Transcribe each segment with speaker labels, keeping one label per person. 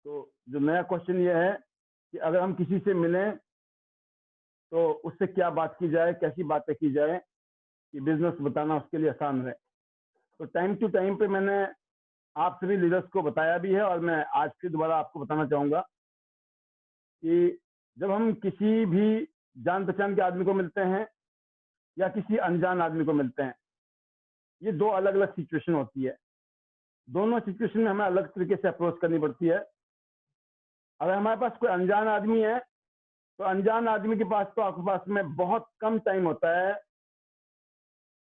Speaker 1: तो जो नया क्वेश्चन ये है कि अगर हम किसी से मिलें तो उससे क्या बात की जाए, कैसी बातें की जाए कि बिजनेस बताना उसके लिए आसान रहे। तो टाइम टू टाइम पे मैंने आप सभी लीडर्स को बताया भी है और मैं आज फिर दोबारा आपको बताना चाहूंगा कि जब हम किसी भी जान पहचान के आदमी को मिलते हैं या किसी अनजान आदमी को मिलते हैं, ये दो अलग अलग सिचुएशन होती है। दोनों सिचुएशन में हमें अलग तरीके से अप्रोच करनी पड़ती है। अगर हमारे पास कोई अनजान आदमी है तो अनजान आदमी के पास तो आपके पास में बहुत कम टाइम होता है,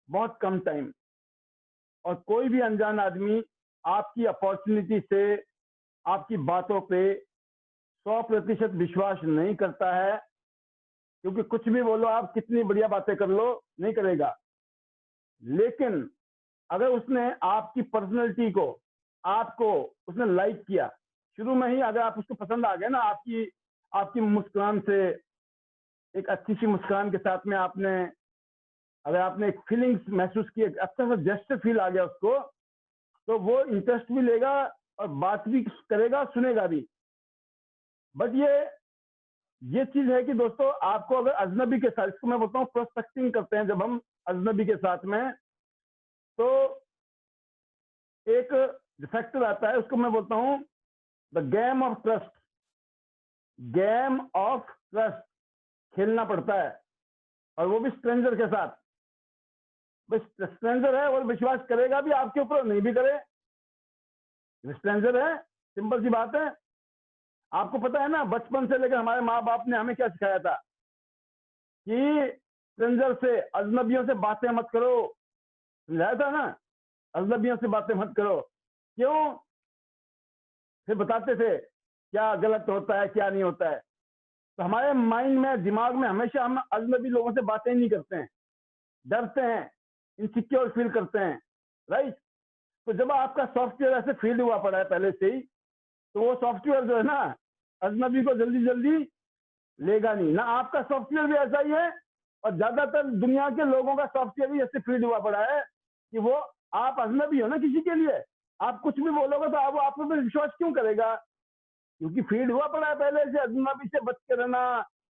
Speaker 1: बहुत कम टाइम। और कोई भी अनजान आदमी आपकी अपॉर्चुनिटी से, आपकी बातों पे 100% विश्वास नहीं करता है, क्योंकि कुछ भी बोलो आप, कितनी बढ़िया बातें कर लो, नहीं करेगा। लेकिन अगर उसने आपकी पर्सनैलिटी को, आपको उसने लाइक किया शुरू में ही, अगर आप उसको पसंद आ गए ना, आपकी मुस्कान से, एक अच्छी सी मुस्कान के साथ में अगर आपने एक फीलिंग्स महसूस की, अच्छा सा जेस्चर फील आ गया उसको, तो वो इंटरेस्ट भी लेगा और बात भी करेगा, सुनेगा भी। बट ये चीज है कि दोस्तों, आपको अगर अजनबी के साथ, इसको मैं बोलता हूँ प्रोस्पेक्टिंग करते हैं जब हम अजनबी के साथ में, तो एक फैक्टर आता है, उसको मैं बोलता हूँ the game of trust. Game of trust खेलना पड़ता है, और वो भी स्ट्रेंजर के साथ। बस स्ट्रेंजर है और विश्वास करेगा भी आपके ऊपर, नहीं भी करे, स्ट्रेंजर है, सिंपल सी बात है। आपको पता है ना, बचपन से लेकर हमारे माँ बाप ने हमें क्या सिखाया था कि स्ट्रेंजर से, अजनबियों से बातें मत करो, समझाया था ना, अजनबियों से बातें मत करो। क्यों? फिर बताते थे क्या गलत होता है, क्या नहीं होता है। तो हमारे माइंड में, दिमाग में हमेशा हम अजनबी लोगों से बातें नहीं करते हैं, डरते हैं, इनसिक्योर फील करते हैं, राइट। तो जब आपका सॉफ्टवेयर ऐसे फील्ड हुआ पड़ा है पहले से ही, तो वो सॉफ्टवेयर जो है ना, अजनबी को जल्दी जल्दी लेगा नहीं ना। आपका सॉफ्टवेयर भी ऐसा ही है, और ज्यादातर दुनिया के लोगों का सॉफ्टवेयर भी ऐसे फील्ड हुआ पड़ा है कि वो, आप अजनबी हो ना किसी के लिए, आप कुछ भी बोलोगे तो आप पे विश्वास क्यों करेगा? क्योंकि फील्ड हुआ पड़ा है पहले से, अजनबी से बच के रहना,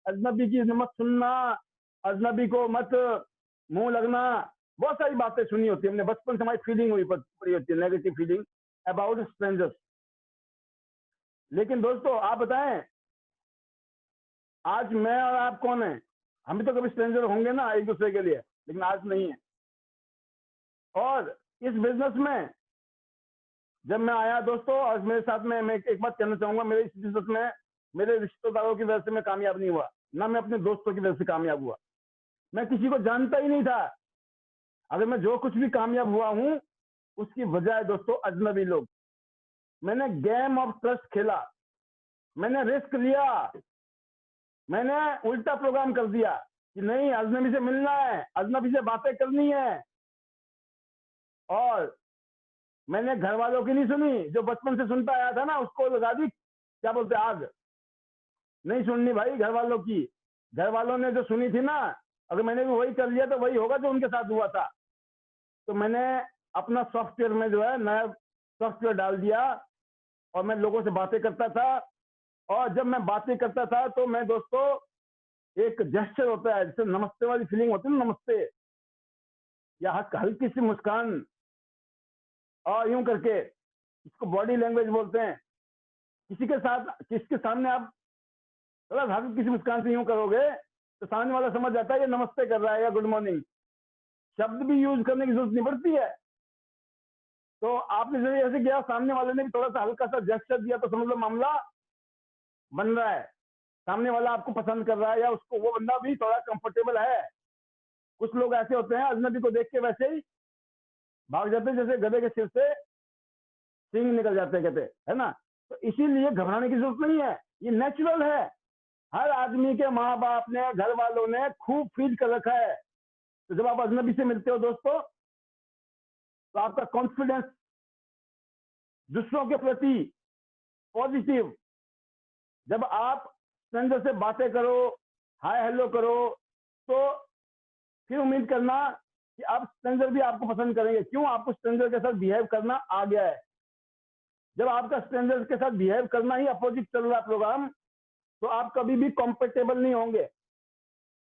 Speaker 1: अजनबी की मत सुनना, अजनबी को मत मुंह लगना, बहुत सारी बातें सुनी होती है हमने बचपन से, हमारी फीलिंग हुई पड़ी होती है, नेगेटिव फीलिंग अबाउट स्ट्रेंजर्स। लेकिन दोस्तों आप बताएं, आज मैं और आप कौन है? हम भी तो कभी स्ट्रेंजर होंगे ना एक दूसरे के लिए, लेकिन आज नहीं है। और इस बिजनेस में जब मैं आया दोस्तों, और मेरे साथ में, मैं एक बात कहना चाहूंगा, मेरे इस बिजनेस में मेरे रिश्तेदारों की वजह से मैं कामयाब नहीं हुआ, ना मैं अपने दोस्तों की वजह से कामयाब हुआ। मैं किसी को जानता ही नहीं था। अगर मैं जो कुछ भी कामयाब हुआ हूं, उसकी वजह है दोस्तों अजनबी लोग। मैंने गेम ऑफ ट्रस्ट खेला, मैंने रिस्क लिया, मैंने उल्टा प्रोग्राम कर दिया कि नहीं, अजनबी से मिलना है, अजनबी से बातें करनी है। और मैंने घर वालों की नहीं सुनी, जो बचपन से सुनता आया था ना, उसको लगा दी, क्या बोलते, आग। नहीं सुननी भाई घर वालों की। घर वालों ने जो सुनी थी ना, अगर मैंने भी वही कर लिया तो वही होगा जो उनके साथ हुआ था। तो मैंने अपना सॉफ्टवेयर में जो है नया सॉफ्टवेयर डाल दिया, और मैं लोगों से बातें करता था। और जब मैं बातें करता था तो मैं दोस्तों, एक जेस्चर होता है, जैसे नमस्ते वाली फीलिंग होती है ना, नमस्ते, या हल्की सी मुस्कान, और यूं करके, इसको बॉडी लैंग्वेज बोलते हैं। किसी के साथ, किसके सामने आप थोड़ा हल्की सी मुस्कान से यूं करोगे तो सामने वाला समझ जाता है ये नमस्ते कर रहा है या गुड मॉर्निंग। शब्द भी यूज करने की जरूरत नहीं पड़ती है। तो आपने जब ऐसे किया, सामने वाले ने भी थोड़ा सा हल्का सा जेस्चर दिया, तो समझ लो मामला बन रहा है, सामने वाला आपको पसंद कर रहा है, या उसको, वो बंदा भी थोड़ा कंफर्टेबल है। कुछ लोग ऐसे होते हैं, अजनबी को देख के वैसे ही भाग जाते हैं, जैसे गधे के सिर से सींग निकल जाते हैं, कहते है ना। तो इसीलिए घबराने की जरूरत नहीं है, ये नेचुरल है। हर आदमी के माँ बाप ने, घर वालों ने खूब फील कर रखा है। तो जब आप अजनबी से मिलते हो दोस्तों, तो आपका कॉन्फिडेंस दूसरों के प्रति पॉजिटिव, जब आप स्ट्रेंजर से बातें करो, हाय हेलो करो, तो फिर उम्मीद करना कि अब स्ट्रेंजर भी आपको पसंद करेंगे। क्यों? आपको स्ट्रेंजर के साथ बिहेव करना आ गया है। जब आपका स्ट्रेंजर्स के साथ बिहेव करना ही अपोजिट चल रहा प्रोग्राम, तो आप कभी भी कंपेटेबल नहीं होंगे।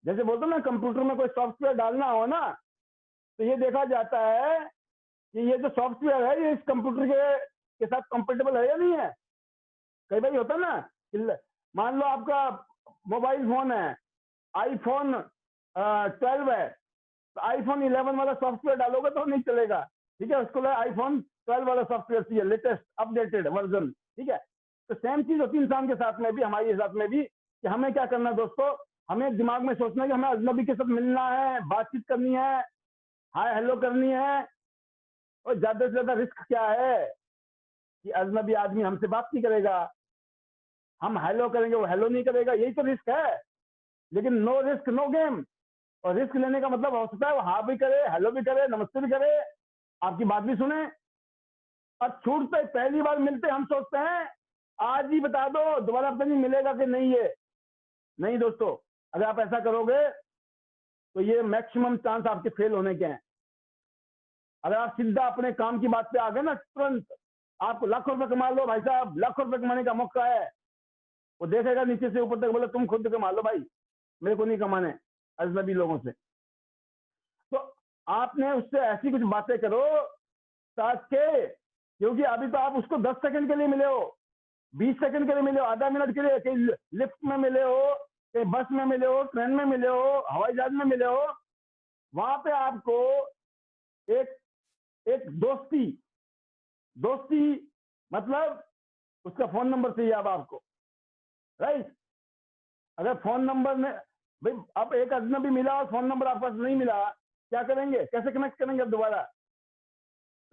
Speaker 1: जैसे बोलते ना, कंप्यूटर में कोई सॉफ्टवेयर डालना हो ना, तो ये देखा जाता है कि ये जो सॉफ्टवेयर है ये इस कंप्यूटर के साथ कंपेटेबल है या नहीं है। कई बार होता ना, मान लो आपका मोबाइल फोन है, आईफोन 12 है, तो आईफोन 11 वाला सॉफ्टवेयर डालोगे तो नहीं चलेगा, ठीक है, उसको आईफोन 12 वाला सॉफ्टवेयर चाहिए, लेटेस्ट अपडेटेड वर्जन, ठीक है। तो सेम चीज होती है इंसान के साथ में भी, हमारे साथ में भी, कि हमें क्या करना है दोस्तों, हमें दिमाग में सोचना है कि हमें अजनबी के साथ मिलना है, बातचीत करनी है, हाय हेलो करनी है। और ज्यादा से ज्यादा रिस्क क्या है कि अजनबी आदमी हमसे बात नहीं करेगा, हम हेलो करेंगे वो हेलो नहीं करेगा, यही तो रिस्क है। लेकिन नो रिस्क नो गेम। और रिस्क लेने का मतलब हो सकता है वो हाँ भी करे, हेलो भी करे, नमस्ते भी करे, आपकी बात भी सुने। और छूटते पहली बार मिलते हम सोचते हैं आज ही बता दो, दोबारा पता नहीं मिलेगा कि नहीं। ये नहीं दोस्तों, अगर आप ऐसा करोगे तो ये मैक्सिमम चांस आपके फेल होने के हैं। अगर आप सीधा अपने काम की बात पे आ गए ना, तुरंत आपको लाखों रुपए कमा लो भाई साहब, लाखों रुपए कमाने का मौका है, वो देखेगा नीचे से ऊपर तक, बोले तुम खुद कमा लो भाई, मेरे को नहीं कमाने अजनबी लोगों से। तो आपने उससे ऐसी कुछ बातें करो ताकि, क्योंकि अभी तो आप उसको 10 सेकंड के लिए मिले हो, 20 सेकंड के लिए मिले हो, आधा मिनट के लिए, कहीं लिफ्ट में मिले हो, कहीं बस में मिले हो, ट्रेन में मिले हो, हवाई जहाज में मिले हो, वहां पे आपको एक एक दोस्ती दोस्ती मतलब उसका फोन नंबर चाहिए अब आपको, राइट। अगर फोन नंबर में भाई अब एक अजनबी मिला और फोन नंबर आपके पास नहीं मिला, क्या करेंगे, कैसे कनेक्ट करेंगे अब दोबारा,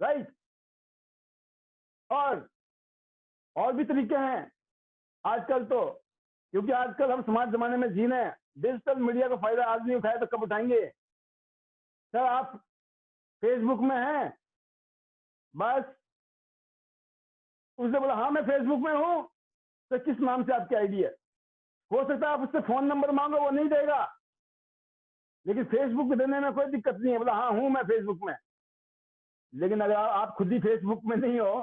Speaker 1: राइट। और भी तरीके हैं आजकल तो, क्योंकि आजकल हम स्मार्ट जमाने में जी रहे हैं, डिजिटल मीडिया का फायदा आज नहीं उठाया तो कब उठाएंगे। सर आप फेसबुक में हैं, बस उसने बोला हाँ मैं फेसबुक में हूं, तो किस नाम से आपकी आईडी है, हो सकता है आप उससे फोन नंबर मांगो वो नहीं देगा, लेकिन फेसबुक देने में कोई दिक्कत नहीं है, बोला हाँ हूं मैं फेसबुक में। लेकिन अगर आप खुद ही फेसबुक में नहीं हो,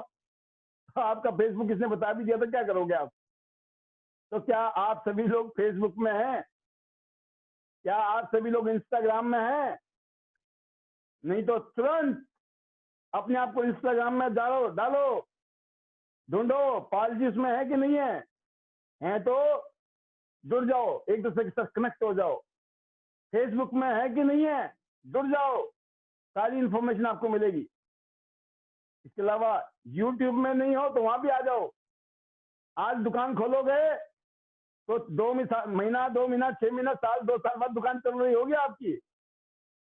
Speaker 1: तो आपका फेसबुक किसने बता भी दिया तो क्या करोगे आप। तो क्या आप सभी लोग फेसबुक में हैं? क्या आप सभी लोग इंस्टाग्राम में हैं? नहीं तो तुरंत अपने आप को इंस्टाग्राम में डालो डालो, ढूंढो पालजी उसमें है कि नहीं है तो जुड़ जाओ, एक दूसरे के साथ कनेक्ट हो जाओ। फेसबुक में है कि नहीं है, जुड़ जाओ, सारी इंफॉर्मेशन आपको मिलेगी। इसके अलावा यूट्यूब में नहीं हो तो वहां भी आ जाओ। आज दुकान खोलोगे तो 2 महीना 2 महीना 6 महीना साल 2 साल बाद दुकान चल रही होगी आपकी।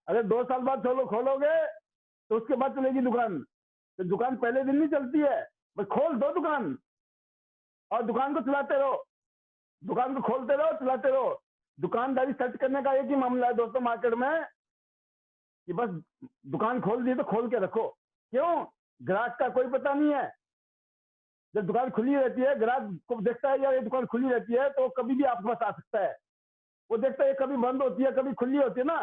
Speaker 1: अगर 2 साल बाद खोलोगे तो उसके बाद चलेगी दुकान। तो दुकान पहले दिन नहीं चलती है, बस खोल दो दुकान और दुकान को चलाते रहो, दुकान को खोलते रहो चलाते रहो। दुकानदारी सेट करने का एक ही मामला है दोस्तों मार्केट में, कि बस दुकान खोल दी तो खोल के रखो। क्यों? ग्राहक का कोई पता नहीं है। जब दुकान खुली रहती है, ग्राहक को देखता है यार ये दुकान खुली रहती है, तो कभी भी आपके पास आ सकता है। वो देखता है कभी बंद होती है कभी खुली होती है ना,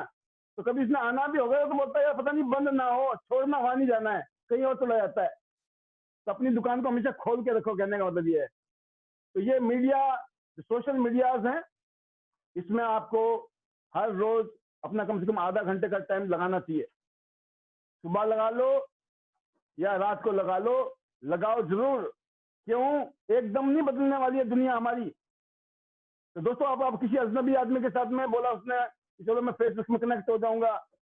Speaker 1: तो कभी इसने आना भी होगा तो बोलता है यार पता नहीं बंद ना हो, छोड़ना वहां नहीं जाना है, कहीं और चला जाता है। तो अपनी दुकान को हमेशा खोल के रखो, कहने का मतलब ये है। तो ये मीडिया, सोशल मीडियाज हैं, इसमें आपको हर रोज अपना कम से कम आधा घंटे का टाइम लगाना चाहिए। सुबह लगा लो या रात को लगा लो, लगाओ जरूर। क्यों? एकदम नहीं बदलने वाली है दुनिया हमारी। तो दोस्तों आप किसी अजनबी आदमी के साथ में बोला उसने कि चलो मैं फेसबुक में कनेक्ट हो जाऊंगा,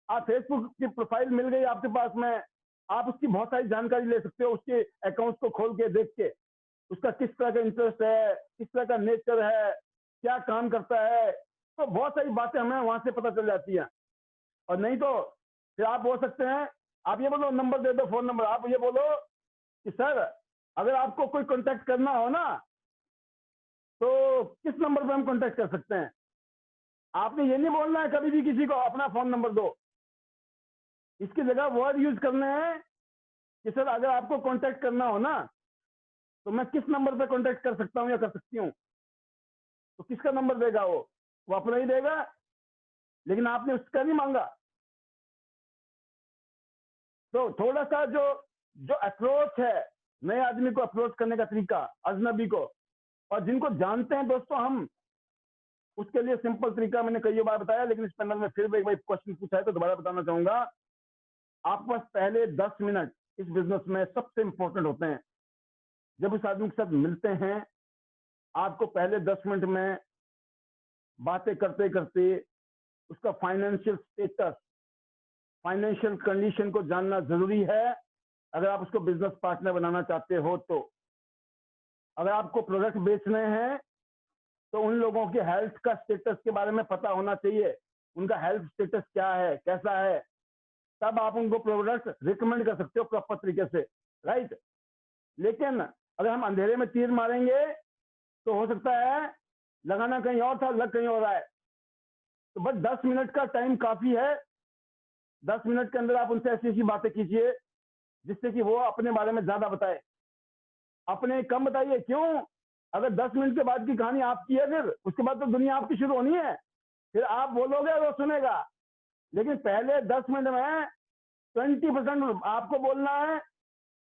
Speaker 1: आप फेसबुक की प्रोफाइल मिल गई आपके पास में, आप उसकी बहुत सारी जानकारी ले सकते हो, उसके अकाउंट को खोल के देख के, उसका किस तरह का इंटरेस्ट है, किस तरह का नेचर है, क्या काम करता है, तो बहुत सारी बातें हमें वहां से पता चल जाती हैं। और नहीं तो फिर आप बोल सकते हैं, आप ये बोलो नंबर दे दो, फोन नंबर, आप ये बोलो कि सर अगर आपको कोई कांटेक्ट करना हो ना तो किस नंबर पे हम कांटेक्ट कर सकते हैं। आपने ये नहीं बोलना है कभी भी किसी को अपना फोन नंबर दो, इसकी जगह वर्ड यूज करने हैं कि सर अगर आपको कांटेक्ट करना हो ना तो मैं किस नंबर पे कांटेक्ट कर सकता हूं या कर सकती हूँ। तो किसका नंबर देगा वो अपना ही देगा, लेकिन आपने उसका नहीं मांगा। तो थोड़ा सा जो अप्रोच है नए आदमी को अप्रोच करने का तरीका, अजनबी को, और जिनको जानते हैं दोस्तों हम, उसके लिए सिंपल तरीका मैंने कई बार बताया, लेकिन इस पैनल में फिर एक बार क्वेश्चन पूछा है तो दोबारा बताना चाहूंगा। आप बस पहले 10 मिनट इस बिजनेस में सबसे इंपॉर्टेंट होते हैं। जब उस आदमी के साथ मिलते हैं, आपको पहले 10 मिनट में बातें करते करते उसका फाइनेंशियल स्टेटस, फाइनेंशियल कंडीशन को जानना जरूरी है अगर आप उसको बिजनेस पार्टनर बनाना चाहते हो। तो अगर आपको प्रोडक्ट बेचने हैं तो उन लोगों के हेल्थ का स्टेटस के बारे में पता होना चाहिए, उनका हेल्थ स्टेटस क्या है, कैसा है, तब आप उनको प्रोडक्ट रिकमेंड कर सकते हो प्रॉपर तरीके से, राइट। लेकिन अगर हम अंधेरे में तीर मारेंगे तो हो सकता है लगाना कहीं और था, लग कहीं और रहा है। तो बस 10 मिनट का टाइम काफी है। 10 मिनट के अंदर आप उनसे ऐसी ऐसी बातें कीजिए जिससे कि वो अपने बारे में ज्यादा बताए, अपने कम बताइए। क्यों? अगर 10 मिनट के बाद की कहानी आपकी है, फिर उसके बाद तो दुनिया आपकी शुरू होनी है, फिर आप बोलोगे वो सुनेगा। लेकिन पहले 10 मिनट में 20% आपको बोलना है,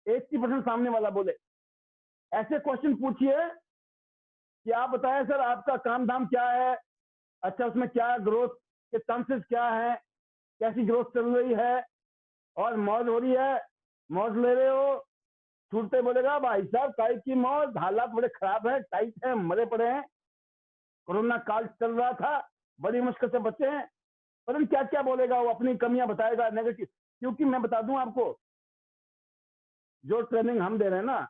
Speaker 1: 80% सामने वाला बोले। ऐसे क्वेश्चन पूछिए कि आप बताएं सर आपका काम धाम क्या है, अच्छा उसमें क्या ग्रोथ के चांसेस क्या है, कैसी ग्रोथ चल रही है, और मौज हो रही है, मौज ले रहे हो। छूटते बोलेगा भाई साहब काय की मौज, हालात बड़े खराब है, टाइट है, मरे पड़े हैं, कोरोना काल चल रहा था, बड़ी मुश्किल से बचे हैं। पता नहीं क्या क्या बोलेगा, वो अपनी कमियां बताएगा, नेगेटिव। क्योंकि मैं बता दूं आपको, जो ट्रेनिंग हम दे रहे हैं ना,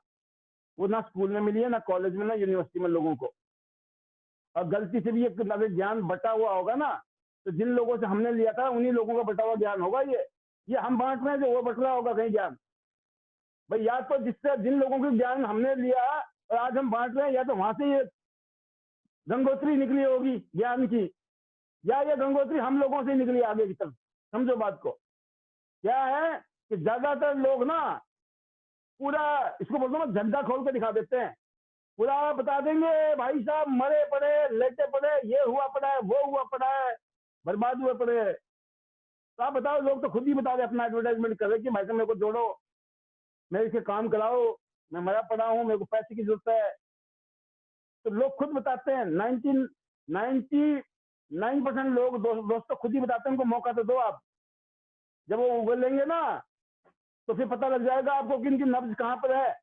Speaker 1: वो ना स्कूल में मिली है, ना कॉलेज में, ना यूनिवर्सिटी में लोगों को। और गलती से भी एक अगर ज्ञान बटा हुआ होगा ना, तो जिन लोगों से हमने लिया था उन्हीं लोगों का बटा हुआ ज्ञान होगा ये हम बांट रहे हैं, जो वो बट रहा होगा कहीं ज्ञान। भाई या तो जिससे जिन लोगों के ज्ञान हमने लिया और आज हम बांट रहे हैं, या तो वहां से ये गंगोत्री निकली होगी ज्ञान की, या ये गंगोत्री हम लोगों से निकली आगे की तरफ। समझो बात को। क्या है कि ज्यादातर लोग ना पूरा, इसको बोलते हैं झंडा खोल के दिखा देते हैं, पूरा बता देंगे भाई साहब, मरे पड़े, लेटे पड़े, ये हुआ पड़ा है, वो हुआ पड़ा है, बर्बाद हुए पड़े हैं। तो आप बताओ, लोग तो खुद ही बता रहे, अपना एडवर्टाइजमेंट कर रहे कि भाई साहब मेरे को जोड़ो, मेरे से काम कराओ, मैं मरा पड़ा हूँ, मेरे को पैसे की जरूरत है। तो लोग खुद बताते हैं, 99% लोग दोस्तों खुद ही बताते हैं, उनको मौका तो दो आप। जब वो उगलेंगे ना तो फिर पता लग जाएगा आपको कि इनकी नब्ज कहाँ पर है,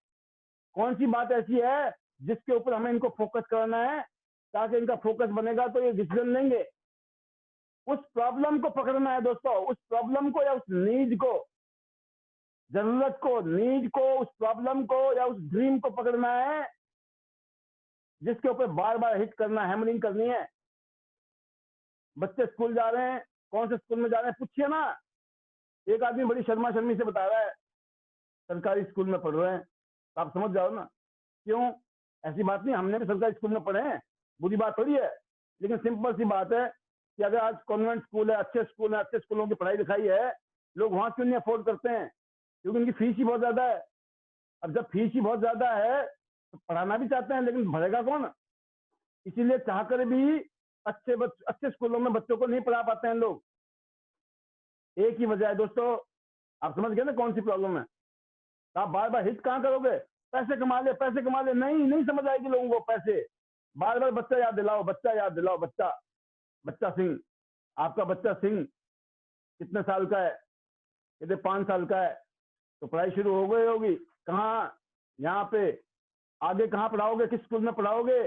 Speaker 1: कौन सी बात ऐसी है जिसके ऊपर हमें इनको फोकस करना है, ताकि इनका फोकस बनेगा तो ये डिसीजन लेंगे। उस प्रॉब्लम को पकड़ना है दोस्तों, उस प्रॉब्लम को या उस नीड को, जरूरत को, नीड को, उस प्रॉब्लम को या उस ड्रीम को पकड़ना है, जिसके ऊपर बार बार हिट करना, हैमरिंग करनी है। बच्चे स्कूल जा रहे हैं, कौन से स्कूल में जा रहे हैं पूछिए ना। एक आदमी बड़ी शर्मा शर्मी से बता रहा है सरकारी स्कूल में पढ़ रहे हैं, तो आप समझ जाओ ना क्यों। ऐसी बात नहीं, हमने भी सरकारी स्कूल में पढ़े हैं, बुरी बात थोड़ी है। लेकिन सिंपल सी बात है कि अगर आज कॉन्वेंट स्कूल है, अच्छे स्कूल है, अच्छे स्कूलों की पढ़ाई लिखाई है, लोग वहां क्यों नहीं अफोर्ड करते हैं? क्योंकि उनकी फीस ही बहुत ज्यादा है। अब जब फीस ही बहुत ज्यादा है तो पढ़ाना भी चाहते हैं, लेकिन भरेगा कौन? इसीलिए चाहकर भी अच्छे स्कूलों में बच्चों को नहीं पढ़ा पाते हैं लोग। एक ही वजह है दोस्तों, आप समझ गए ना कौन सी प्रॉब्लम है। तो आप बार बार हिट कहाँ करोगे? पैसे कमा ले, पैसे कमा ले, नहीं नहीं समझ आएगी लोगों को पैसे। बार बार बच्चा याद दिलाओ, बच्चा याद दिलाओ, बच्चा, बच्चा सिंह। आपका बच्चा सिंह कितने साल का है? यदि 5 साल का है तो पढ़ाई शुरू हो गई होगी। कहाँ? यहाँ पे। आगे कहाँ पढ़ाओगे, किस स्कूल में पढ़ाओगे?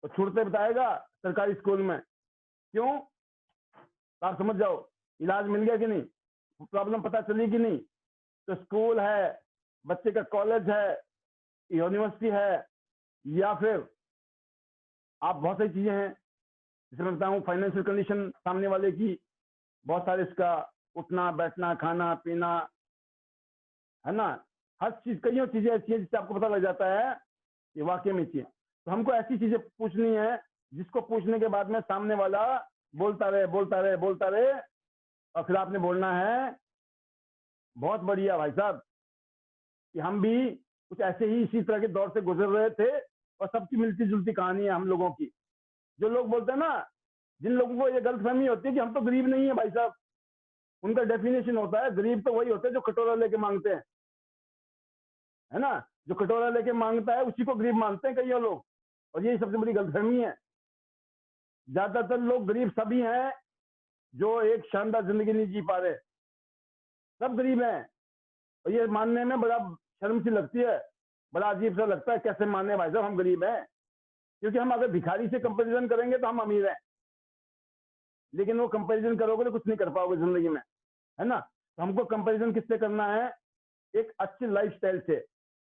Speaker 1: तो छूटते बताएगा सरकारी स्कूल में। क्यों? तो आप समझ जाओ, इलाज मिल गया कि नहीं, प्रॉब्लम पता चली कि नहीं। तो स्कूल है, बच्चे का कॉलेज है, यूनिवर्सिटी है, या फिर आप बहुत सारी चीजें हैं, जैसे मैं बताऊं फाइनेंशियल कंडीशन सामने वाले की, बहुत सारे इसका उठना बैठना खाना पीना, है ना, हर चीज, कई चीजें ऐसी हैं जिससे आपको पता लग जाता है कि वाकई में चाहिए। तो हमको ऐसी चीजें पूछनी है जिसको पूछने के बाद में सामने वाला बोलता रहे बोलता रहे बोलता रहे, और फिर आपने बोलना है बहुत बढ़िया भाई साहब कि हम भी कुछ ऐसे ही इसी तरह के दौर से गुजर रहे थे, और सबकी मिलती जुलती कहानी है हम लोगों की। जो लोग बोलते हैं ना, जिन लोगों को ये गलतफहमी होती है कि हम तो गरीब नहीं है भाई साहब, उनका डेफिनेशन होता है गरीब तो वही होते हैं जो कटोरा लेके मांगते हैं। है ना। जो कटोरा लेके मांगता है उसी को गरीब मानते हैं कई लोग, और यही सबसे बड़ी गलतफहमी है। ज्यादातर लोग गरीब सभी हैं जो एक शानदार जिंदगी नहीं जी पा रहे, सब गरीब हैं। और ये मानने में बड़ा शर्म सी लगती है, बड़ा अजीब सा लगता है, कैसे माने भाई साहब हम गरीब हैं। क्योंकि हम अगर भिखारी से कंपैरिजन करेंगे तो हम अमीर हैं, लेकिन वो कंपैरिजन करोगे तो कुछ नहीं कर पाओगे जिंदगी में, है ना। तो हमको कंपैरिजन किससे करना है, एक अच्छी लाइफस्टाइल से।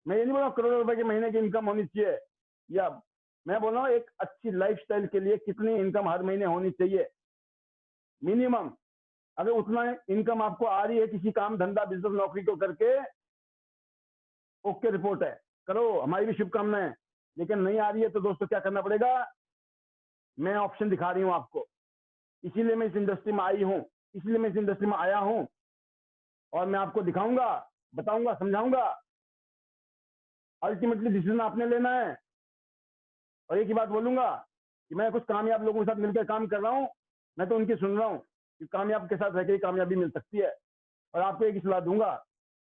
Speaker 1: मैं ये नहीं बोल रहा करोड़ों रुपए की महीने की इनकम होनी चाहिए, या मैं बोल रहा हूँ एक अच्छी लाइफस्टाइल के लिए कितनी इनकम हर महीने होनी चाहिए मिनिमम। अगर उतना इनकम आपको आ रही है किसी काम धंधा बिजनेस नौकरी को करके, ओके रिपोर्ट है, करो, हमारी भी शुभकामनाएं। लेकिन नहीं आ रही है तो दोस्तों क्या करना पड़ेगा, मैं ऑप्शन दिखा रही हूँ आपको। इसीलिए मैं इस इंडस्ट्री में आई हूँ, इसलिए मैं इस इंडस्ट्री में आया हूँ, और मैं आपको दिखाऊंगा, बताऊंगा, समझाऊंगा। अल्टीमेटली डिसीजन आपने लेना है। और एक ही बात बोलूंगा कि मैं कुछ कामयाब लोगों के साथ मिलकर काम कर रहा हूँ, मैं तो उनकी सुन रहा हूँ कि कामयाब के साथ रहकर कामयाबी मिल सकती है। और आपको एक ही सलाह दूंगा,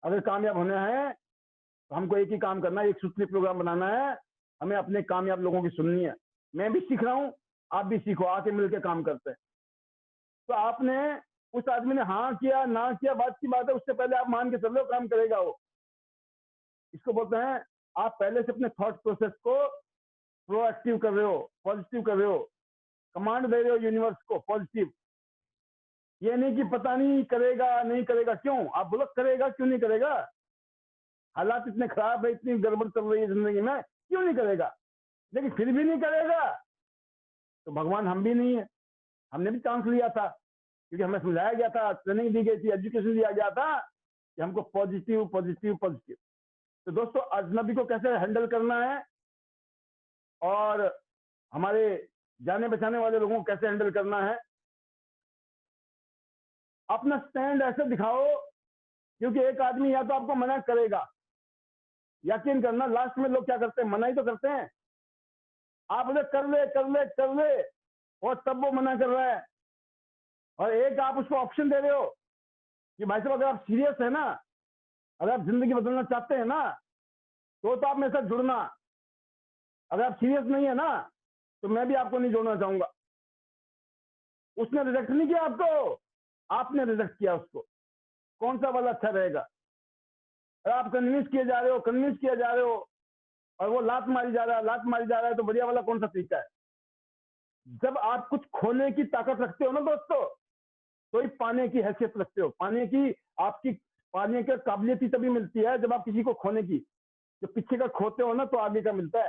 Speaker 1: अगर कामयाब होना है तो हमको एक ही काम करना है, एक सूत्री प्रोग्राम बनाना है, हमें अपने कामयाब लोगों की सुननी है। मैं भी सीख रहा हूँ, आप भी सीखो, आके मिलकर काम करते हैं। तो आपने उस आदमी ने हाँ किया ना किया बात की बात है, उससे पहले आप मान के चल रहे हो काम करेगा वो। इसको बोलते हैं आप पहले से अपने थॉट प्रोसेस को प्रोएक्टिव कर रहे हो, पॉजिटिव कर रहे हो, कमांड दे रहे हो यूनिवर्स को पॉजिटिव। ये नहीं कि पता नहीं करेगा नहीं करेगा, क्यों आप बोलो करेगा, क्यों नहीं करेगा। हालात इतने खराब है, इतनी गड़बड़ चल रही है जिंदगी में, क्यों नहीं करेगा। लेकिन फिर भी नहीं करेगा तो भगवान हम भी नहीं है। हमने भी चांस लिया था, क्योंकि हमें समझाया गया था, ट्रेनिंग दी गई थी, एजुकेशन दिया गया था कि हमको पॉजिटिव पॉजिटिव पॉजिटिव। तो दोस्तों अजनबी को कैसे हैंडल करना है और हमारे जाने बचाने वाले लोगों को कैसे हैंडल करना है, अपना स्टैंड ऐसे दिखाओ। क्योंकि एक आदमी या तो आपको मना करेगा, यकीन करना लास्ट में लोग क्या करते हैं, मना ही तो करते हैं। आप बोले कर ले कर ले कर ले, और तब वो मना कर रहा है। और एक आप उसको ऑप्शन दे रहे हो कि भाई साहब अगर आप सीरियस है ना, अगर आप जिंदगी बदलना चाहते हैं ना, तो आप मेरे साथ जुड़ना। अगर आप सीरियस नहीं है ना, तो मैं भी आपको नहीं जोड़ना चाहूंगा। उसने रिजेक्ट नहीं किया आपको, आपने रिजेक्ट किया उसको। कौन सा वाला अच्छा रहेगा। अगर आप कन्विंस किए जा रहे हो, कन्विंस किए जा रहे हो, और वो लात मारी जा रहा है, लात मारी जा रहा है, तो बढ़िया वाला कौन सा तरीका है। जब आप कुछ खोने की ताकत रखते हो ना दोस्तों, तो ही पाने की हैसियत रखते हो। पाने की आपकी पाने की काबिलियत ही तभी मिलती है जब आप किसी को खोने की, जब पीछे का खोते हो ना तो आगे का मिलता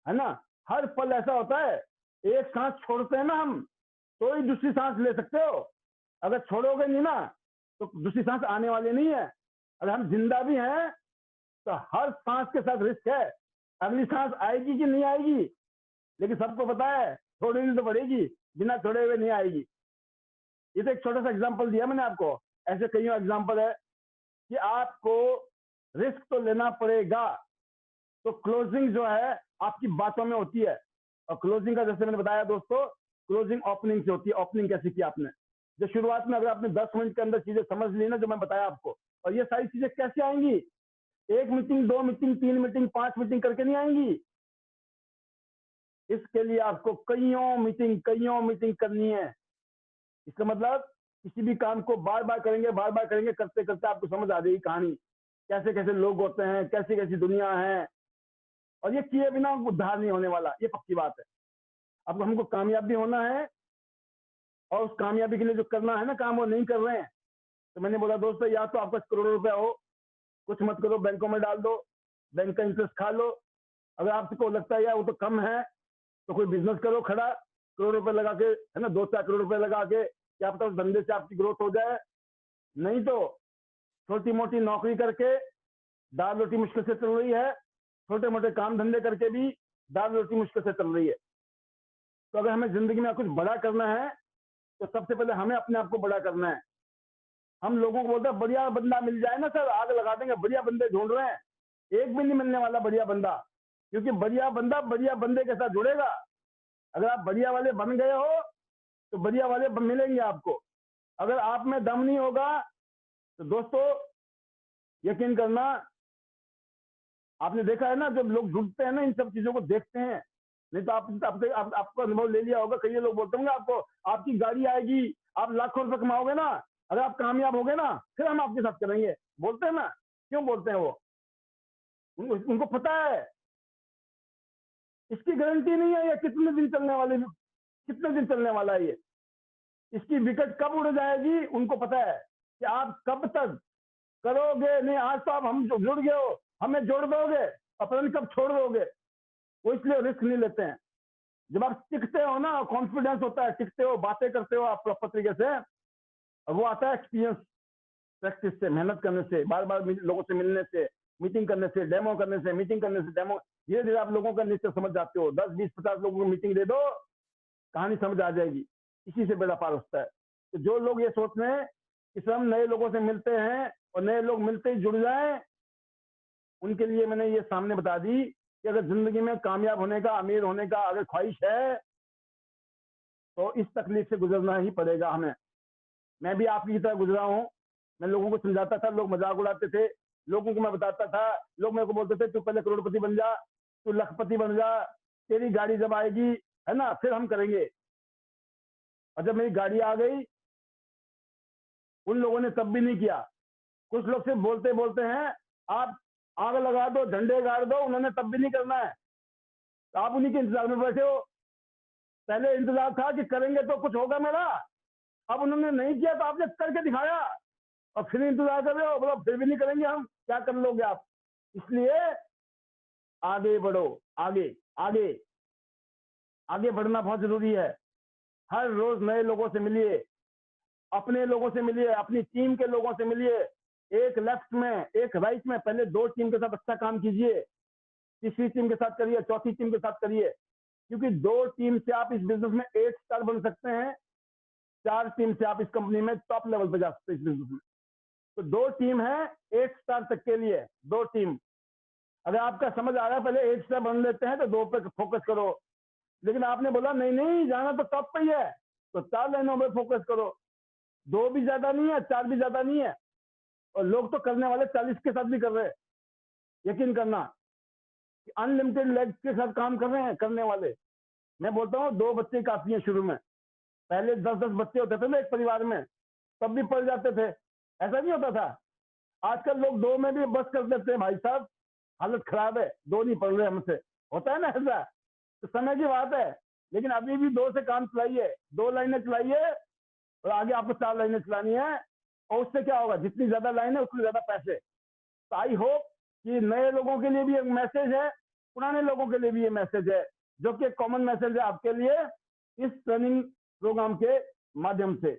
Speaker 1: है ना। हर पल ऐसा होता है, एक सांस छोड़ते हैं ना हम, तो ही दूसरी सांस ले सकते हो। अगर छोड़ोगे नहीं ना तो दूसरी सांस आने वाली नहीं है। अगर हम जिंदा भी हैं तो हर सांस के साथ रिस्क है, अगली सांस आएगी कि नहीं आएगी। लेकिन सबको पता है छोड़नी तो पड़ेगी, बिना छोड़े हुए नहीं आएगी। ये तो एक छोटा सा एग्जांपल दिया मैंने आपको, ऐसे कई एग्जांपल है कि आपको रिस्क तो लेना पड़ेगा। तो क्लोजिंग जो है आपकी बातों में होती है, और क्लोजिंग का जैसे मैंने बताया दोस्तों, क्लोजिंग ओपनिंग से होती है। ओपनिंग कैसे की आपने, जो शुरुआत में अगर आपने 10 मिनट के अंदर चीजें समझ ली ना जो मैं बताया आपको, और ये सारी चीजें कैसे आएंगी, एक मीटिंग, 2 मीटिंग, 3 मीटिंग, 5 मीटिंग करके नहीं आएंगी। इसके लिए आपको कईयों मीटिंग करनी है। इसका मतलब किसी भी काम को बार बार करेंगे, करते करते आपको समझ आ जाएगी कहानी, कैसे कैसे लोग होते हैं, कैसी कैसी दुनिया है। और ये किए बिना उद्धार नहीं होने वाला, ये पक्की बात है। अब हमको कामयाब भी होना है, और उस कामयाबी के लिए जो करना है ना काम, वो नहीं कर रहे हैं। तो मैंने बोला दोस्तों, या तो आपका करोड़ों रुपया हो, कुछ मत करो, बैंकों में डाल दो, बैंक का इंटरेस्ट खा लो। अगर आपको लगता है यार वो तो कम है, तो कोई बिजनेस करो खड़ा, करोड़ रुपए लगा के, है ना, 2-4 करोड़ रुपए लगा के, क्या पता उस धंधे से आपकी ग्रोथ हो जाए। नहीं तो छोटी मोटी नौकरी करके दाल रोटी मुश्किल से चल रही है, छोटे मोटे काम धंधे करके भी दाल रोटी मुश्किल से चल रही है। तो अगर हमें जिंदगी में कुछ बड़ा करना है तो सबसे पहले हमें अपने आप को बड़ा करना है। हम लोगों को बोलते हैं बढ़िया बंदा मिल जाए ना सर, आग लगा देंगे, बढ़िया बंदे ढूंढ रहे हैं। एक भी नहीं मिलने वाला बढ़िया बंदा, क्योंकि बढ़िया बंदा बढ़िया बंदे के साथ जुड़ेगा। अगर आप बढ़िया वाले बन गए हो तो बढ़िया वाले मिलेंगे आपको। अगर आप में दम नहीं होगा तो दोस्तों यकीन करना आपने देखा है ना, जब लोग जुड़ते हैं ना, इन सब चीजों को देखते हैं। नहीं तो आपको अनुभव ले लिया होगा, कई लोग बोलते होंगे आपको, आपकी गाड़ी आएगी, आप लाखों रुपए कमाओगे ना, अगर आप कामयाब हो गए ना, फिर हम आपके साथ करेंगे। बोलते हैं ना, क्यों बोलते हैं वो? उनको पता है इसकी गारंटी नहीं है ये कितने दिन चलने वाले, कितने दिन चलने वाला है ये, इसकी विकेट कब उड़ जाएगी उनको पता है, कि आप कब तक करोगे। नहीं, आज तो आप हम जुड़ गए हो, हमें जोड़ दोगे, अपन कब छोड़ दोगे, वो इसलिए रिस्क नहीं लेते हैं। जब आप टिकते हो ना, कॉन्फिडेंस होता है, टिकते हो, बातें करते हो आप प्रॉपर तरीके से, वो आता है एक्सपीरियंस, प्रैक्टिस से, मेहनत करने से, बार बार लोगों से मिलने से, मीटिंग करने से, डेमो करने से, मीटिंग करने से, डेमो, धीरे धीरे आप लोगों का निश्चय समझ जाते हो। 10 20 50 लोगों को मीटिंग दे दो, कहानी समझ आ जाएगी। इसी से बेड़ा पार होता है। तो जो लोग ये सोच रहे हैं कि सब नए लोगों से मिलते हैं और नए लोग मिलते ही जुड़ जाएं, उनके लिए मैंने ये सामने बता दी कि अगर जिंदगी में कामयाब होने का, अमीर होने का अगर ख्वाहिश है, तो इस तकलीफ से गुजरना ही पड़ेगा हमें। मैं भी आपकी तरह गुजरा हूँ। मैं लोगों को समझाता था, लोग मजाक उड़ाते थे, लोगों को मैं बताता था, लोग मेरे को बोलते थे तू पहले करोड़पति बन जा, तू लखपति बन जा, तेरी गाड़ी जब आएगी है ना फिर हम करेंगे। और जब मेरी गाड़ी आ गई, उन लोगों ने तब भी नहीं किया। कुछ लोग सिर्फ बोलते बोलते हैं, आप आग लगा दो, झंडे गाड़ दो, उन्होंने तब भी नहीं करना है। तो आप उन्हीं के इंतजार में बैठे हो। पहले इंतजार था कि करेंगे तो कुछ होगा मेरा, अब उन्होंने नहीं किया तो आपने करके दिखाया, और फिर इंतजार कर रहे हो, बोलो फिर भी नहीं करेंगे हम, क्या कर लोगे आप? इसलिए आगे बढ़ो, आगे आगे आगे बढ़ना बहुत जरूरी है। हर रोज नए लोगों से मिलिए, अपने लोगों से मिलिए, अपनी टीम के लोगों से मिलिए। एक लेफ्ट में, एक राइट में, पहले 2 टीम के साथ अच्छा काम कीजिए, तीसरी टीम के साथ करिए, चौथी टीम के साथ करिए, क्योंकि 2 टीम से आप इस बिजनेस में 8 स्टार बन सकते हैं, 4 टीम से आप इस कंपनी में टॉप लेवल पे जा सकते हैं इस बिजनेस में। तो 2 टीम है 8 स्टार तक के लिए, 2 टीम। अगर आपका समझ आ रहा है, पहले 8 स्टार बन लेते हैं, तो 2 पे फोकस करो। लेकिन आपने बोला नहीं नहीं जाना तो टॉप पे ही है, तो 4 लाइनों में फोकस करो। 2 भी ज्यादा नहीं है, 4 भी ज्यादा नहीं है। और लोग तो करने वाले 40 के साथ भी कर रहे हैं, यकीन करना, अनलिमिटेड लेग के साथ काम कर रहे हैं करने वाले। मैं बोलता हूँ 2 बच्चे काफी है शुरू में। पहले 10-10 बच्चे होते थे ना एक परिवार में, तब भी पढ़ जाते थे, ऐसा नहीं होता था। आजकल लोग 2 में भी बस कर देते हैं, भाई साहब हालत खराब है, 2 नहीं पढ़ रहे हमसे, होता है ना ऐसा, तो समय की बात है। लेकिन अभी भी 2 से काम चलाइए, 2 लाइनें चलाइए, और आगे आपको 4 लाइनें चलानी है। और उससे क्या होगा, जितनी ज्यादा लाइन है उतनी ज्यादा पैसे। तो आई होप कि नए लोगों के लिए भी एक मैसेज है, पुराने लोगों के लिए भी ये मैसेज है, जो कि एक कॉमन मैसेज है आपके लिए इस ट्रेनिंग प्रोग्राम के माध्यम से।